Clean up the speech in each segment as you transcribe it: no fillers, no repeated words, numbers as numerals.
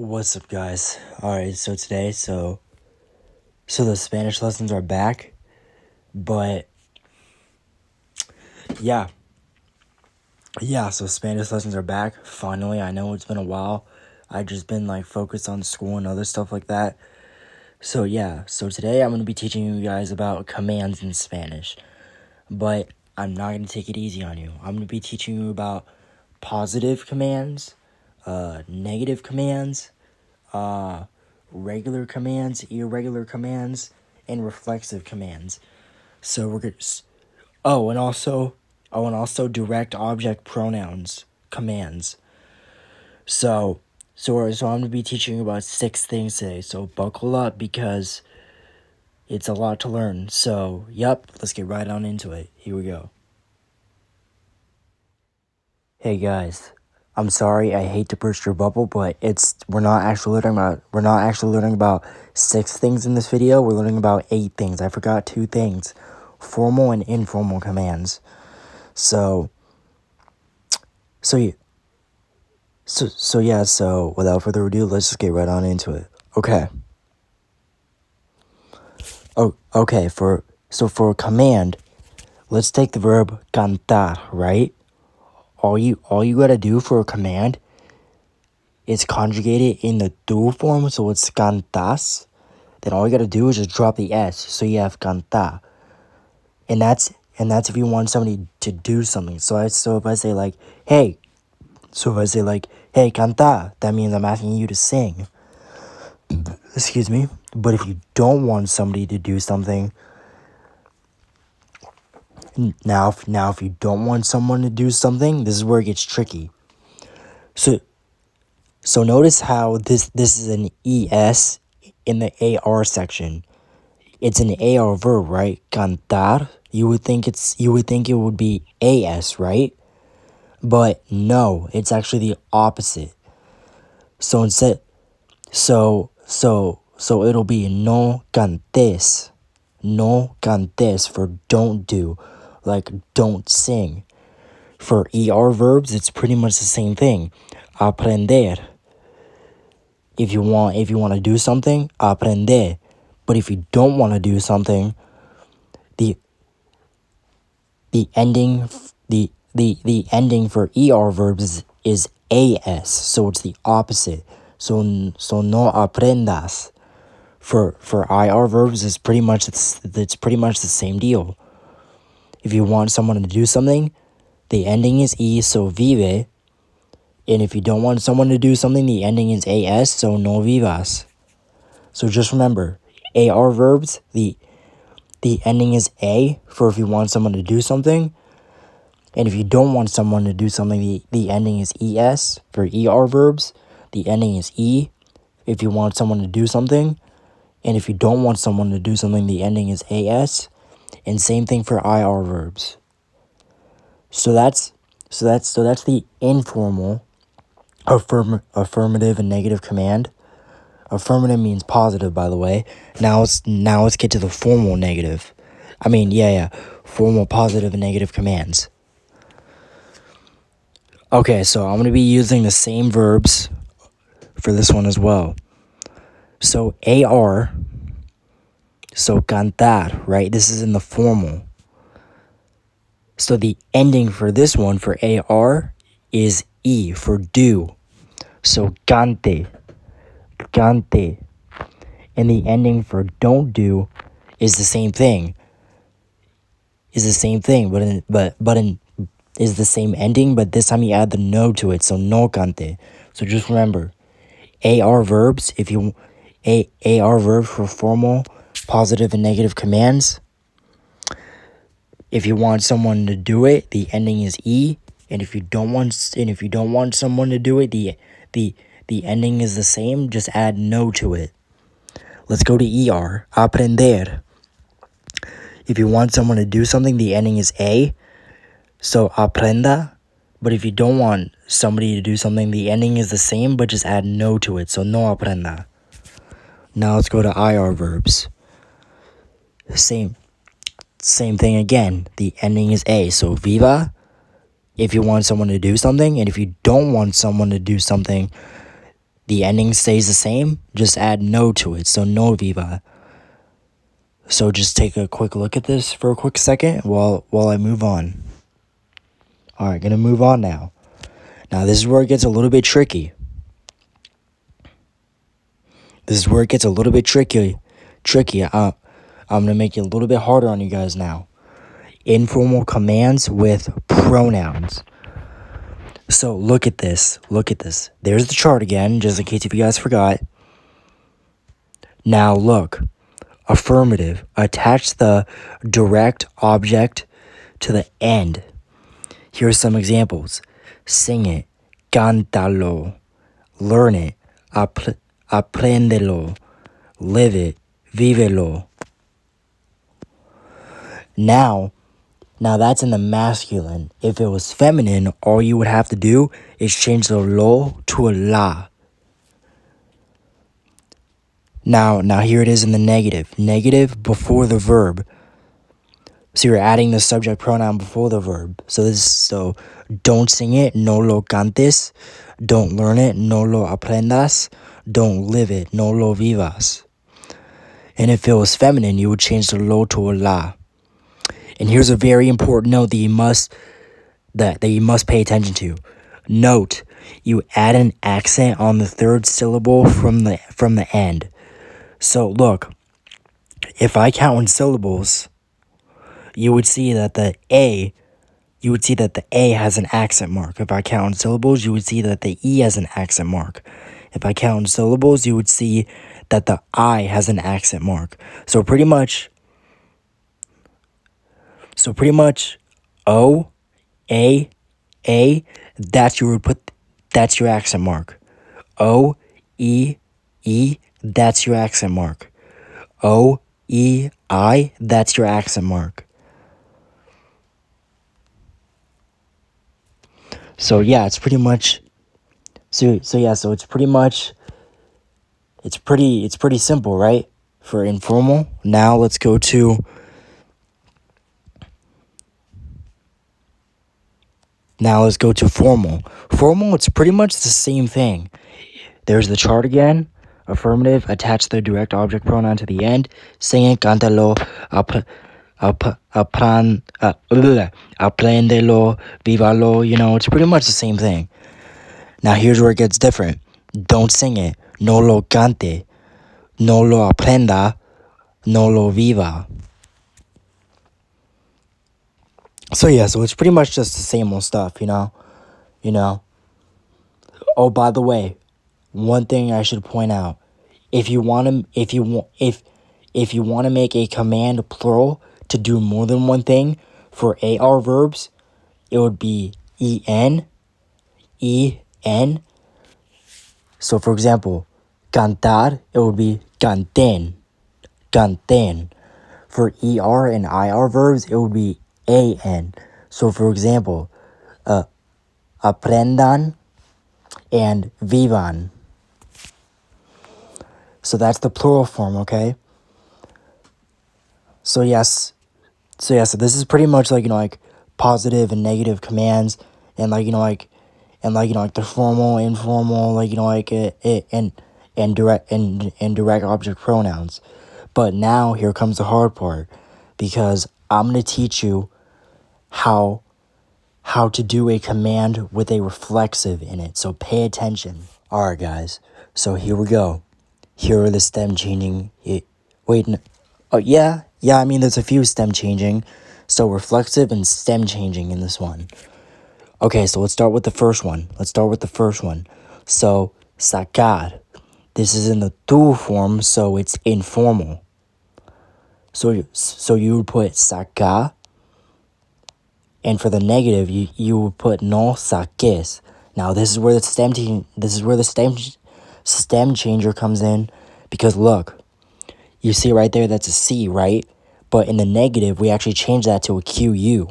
What's up, guys? Alright, so today, so the Spanish lessons are back, but yeah, so Spanish lessons are back, finally. I know it's been a while. I just been, focused on school and other stuff like that. So today I'm going to be teaching you guys about commands in Spanish, but I'm not going to take it easy on you. I'm going to be teaching you about positive commands, negative commands, regular commands, irregular commands, and reflexive commands. So we're gonna. And also direct object pronouns commands. So I'm gonna be teaching you about 6 things today. So buckle up because it's a lot to learn. So let's get right on into it. Here we go. Hey guys. I'm sorry, I hate to burst your bubble, but we're not actually learning about 6 things in this video. We're learning about 8 things. I forgot 2 things. Formal and informal commands. So without further ado, let's just get right on into it. Okay. Okay, for a command, let's take the verb cantar, right? All you gotta do for a command is conjugate it in the tu form, so it's cantas. Then all you gotta do is just drop the s, so you have cantar. And that's if you want somebody to do something. So if I say hey, hey, canta, that means I'm asking you to sing. Excuse me. But if you don't want somebody to do something, if you don't want someone to do something, this is where it gets tricky. So notice how this is an ES in the AR section. It's an AR verb, right? Cantar. You would think it would be AS, right? But no, it's actually the opposite. So instead, so it'll be no cantes for don't do, like don't sing. For ER verbs, it's pretty much the same thing. Aprender. If you want to do something, aprende. But if you don't want to do something, the ending for ER verbs is AS, so it's the opposite. So no aprendas. For IR verbs, it's pretty much the same deal. If you want someone to do something, the ending is E, so vive. And if you don't want someone to do something, the ending is AS, so no vivas. So just remember, AR verbs, the ending is A for if you want someone to do something. And if you don't want someone to do something, the ending is ES. For ER verbs, the ending is E if you want someone to do something. And if you don't want someone to do something, the ending is AS. And same thing for IR verbs. So that's the informal affirmative and negative command. Affirmative means positive, by the way. Now let's get to the formal negative. Formal positive and negative commands. Okay, so I'm going to be using the same verbs for this one as well. So AR, so cantar, right? This is in the formal. So the ending for this one, for AR, is E, for do. So cante. And the ending for don't do is the same thing. Is the same ending, but this time you add the no to it, so no cante. So just remember, AR verbs, AR verbs for formal, positive, and negative commands. If you want someone to do it, the ending is E, and if you don't want someone to do it, the ending is the same, just add no to it. Let's go to ER, aprender. If you want someone to do something, the ending is A, so aprenda. But if you don't want somebody to do something, the ending is the same, but just add no to it, so no aprenda. Now let's go to IR verbs. Same thing again. The ending is A, so viva if you want someone to do something, and if you don't want someone to do something, the ending stays the same, just add no to it, so no viva. So just take a quick look at this for a quick second while I move on. Alright, gonna move on now. Now this is where it gets a little bit tricky. I'm gonna make it a little bit harder on you guys now. Informal commands with pronouns. So look at this. There's the chart again, just in case if you guys forgot. Now look. Affirmative. Attach the direct object to the end. Here's some examples. Sing it. Cántalo. Learn it. Apréndelo. Live it. Vívelo. Now that's in the masculine. If it was feminine, all you would have to do is change the lo to a la. Now here it is in the negative. Negative before the verb. So you're adding the subject pronoun before the verb. So don't sing it, no lo cantes. Don't learn it, no lo aprendas. Don't live it, no lo vivas. And if it was feminine, you would change the lo to a la. And here's a very important note that you must pay attention to. Note, you add an accent on the third syllable from the end. So look, if I count in syllables, you would see that the A has an accent mark. If I count in syllables, you would see that the E has an accent mark. If I count in syllables, you would see that the I has an accent mark. So pretty much O, A, that's your accent mark. O, E, that's your accent mark. O, E, I, that's your accent mark. So yeah, it's pretty simple, right? For informal. Now let's go to formal. Formal, it's pretty much the same thing. There's the chart again. Affirmative, attach the direct object pronoun to the end. Sing it, cántalo, apréndelo, vívalo, it's pretty much the same thing. Now here's where it gets different. Don't sing it, no lo cante, no lo aprenda, no lo viva. So it's pretty much just the same old stuff, Oh, by the way, one thing I should point out. If you want to make a command plural to do more than one thing for AR verbs, it would be EN. So for example, cantar, it would be canten. For ER and IR verbs, it would be AN. So for example, aprendan and vivan. So that's the plural form, okay? So this is pretty much like positive and negative commands, and the formal, informal, and direct object pronouns. But now here comes the hard part, because I'm gonna teach you how to do a command with a reflexive in it. So pay attention. All right, guys. So here we go. Here are the stem changing. I mean, there's a few stem changing. So reflexive and stem changing in this one. Okay, so let's start with the first one. So, sacar. This is in the tu form, so it's informal. So you would put sacar. And for the negative, you would put no saques. Now this is where the stem changer comes in, because look, you see right there, that's a C, right? But in the negative, we actually change that to a QU.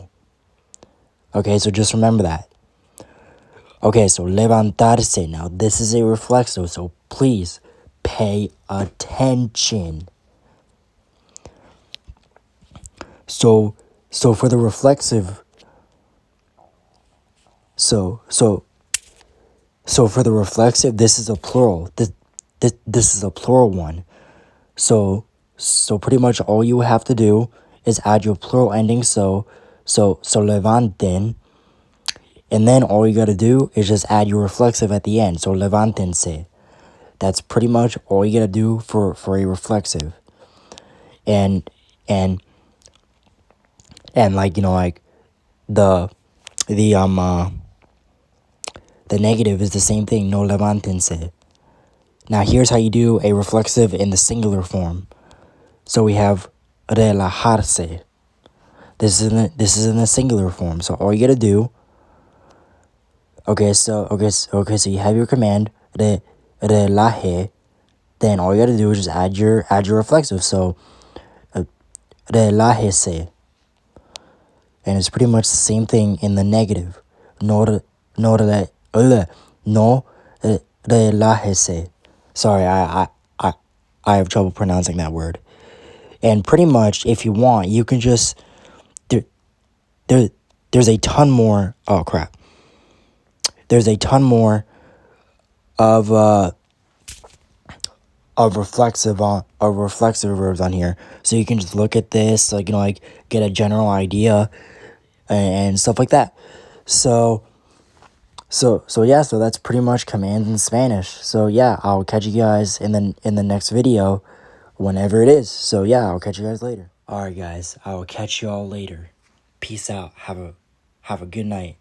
Okay, so just remember that. Okay, so levantarse. Now this is a reflexive, so please pay attention. So for the reflexive, so So for the reflexive, this is a plural. This is a plural one. So pretty much all you have to do is add your plural ending. So levanten, and then all you gotta do is just add your reflexive at the end. So levántense. That's pretty much all you gotta do for a reflexive. And like, you know, like the negative is the same thing. No levántense. Now here's how you do a reflexive in the singular form. So we have relajarse. This is in the singular form. So all you gotta do. So you have your command relaje. Then all you gotta do is just add your reflexive. So relájese. And it's pretty much the same thing in the negative. No relájese. Sorry, I have trouble pronouncing that word. And pretty much, if you want, you can just there's a ton more. Oh crap! There's a ton more of reflexive verbs on here, so you can just look at this, like, you know, like get a general idea and stuff like that. So yeah, so that's pretty much commands in Spanish. So yeah, I'll catch you guys in the next video, whenever it is. So yeah, I'll catch you guys later. All right, guys, I will catch you all later. Peace out. Have a good night.